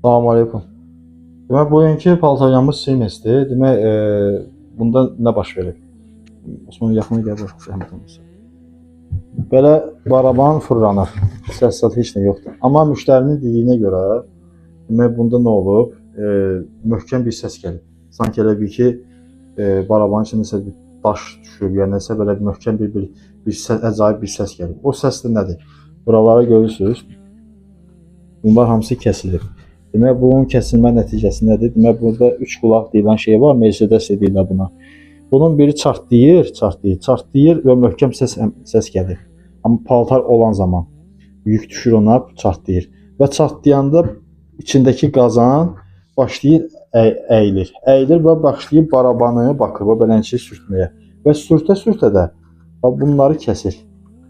Salam aleyküm. Demək, bugünkü paltarlarımız Siemens'dir. Demək, bunda nə baş verib? Osman yaxına gəlir, zəhmət olmasa. Belə baraban fırlanır. Səs heç nə yoxdur. Amma müştərinin dediyinə görə, demək, bunda nə olub? Möhkəm bir səs gəlib. Sanki elə bir ki, barabanın içində nəsə bir daş düşüb, yəni nəsə belə möhkəm bir səs, əcaib bir səs gəlib. O səs də nədir? Buraları görürsünüz. Bunlar hamısı kəsilir. Demək, bunun kəsilmə nəticəsi nədir? Demək, burada 3 qulaq deyilən şey var, Mercedes deyirlər buna. Bunun biri çartlayır və möhkəm səs gəlir. Amma paltar olan zaman yük düşür ona, çartlayır. Və çartlayanda içindəki qazan başlayır əyilir və başlayır barabanı, bakır, beləncə sürtməyə. Və sürtə də bunları kəsir,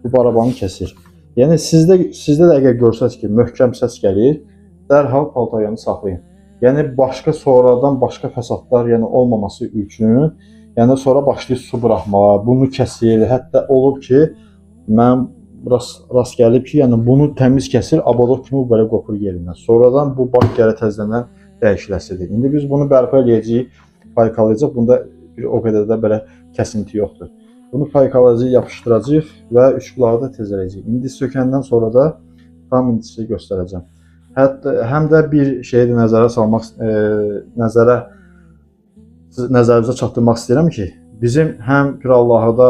bu barabanı kəsir. Yəni, sizdə də əgər görsəz ki, möhkəm səs gəlir, dərhal paltaryanı saxlayın. Yəni, sonradan başqa fəsadlar olmaması üçün, yəni sonra başlayır su buraxmağa, bunu kəsir. Hətta olub ki, mən rast gəlib ki, yəni bunu təmiz kəsir, abadok kimi belə qopur yerindən. Sonradan bu baş gələ təzədən dəyişiləsidir. İndi biz bunu bərpa eləyəcəyik, paykalayacaq. Bunda o qədər də belə kəsinti yoxdur. Bunu paykalayacaq, yapışdıracaq və 3 qulağı da tezələyəcək. İndi sökəndən sonra da tam indi sizə göstərəcəm. Hətta həm də bir şeyi də nəzərinizə çatdırmaq istəyirəm ki, bizim həm Pirallahıda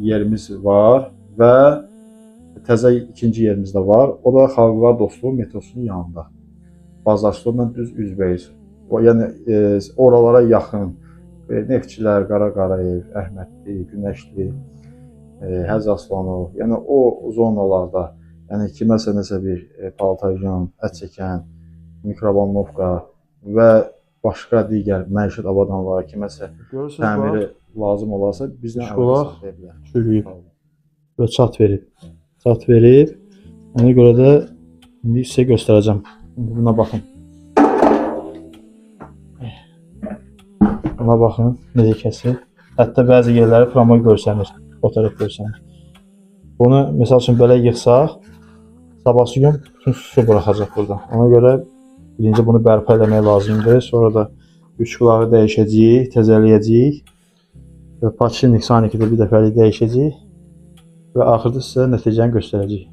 yerimiz var və təzə ikinci yerimiz də var. O da Xalqlar Dostluğu metrosunun yanında. Bazar stolundan düz üzbəyiz. Yəni oralara yaxın Neftçilər, Qara Qarayev, Əhmədli, Günəşli, Həz Aslanov, yəni o zonalarda, yəni kiməsə nəsə bir paltaryan, ət çəkən, mikrovolnovka və başqa digər məişət avadanlıqlara kiməsə təmiri lazım olarsa bizdən əlaqə edə çürüyüb və çat verib. Ona görə də indi sizə göstərəcəm. Buna baxın. Buna baxın, necə kəsir. Hətta bəzi yerləri pramol görsənir, fotoğraf görsənir. Bunu, məsəl üçün, belə yıxsaq, sabahsı gün bütün su buraxacaq burada. Ona görə birinci bunu bərpa eləmək lazımdır. Sonra da 3 qulağı dəyişəcəyik, təzələyəcəyik. Və patçinik saniki də bir dəfəlik dəyişəcəyik. Və axırda sizə nəticəni göstərəcəyik.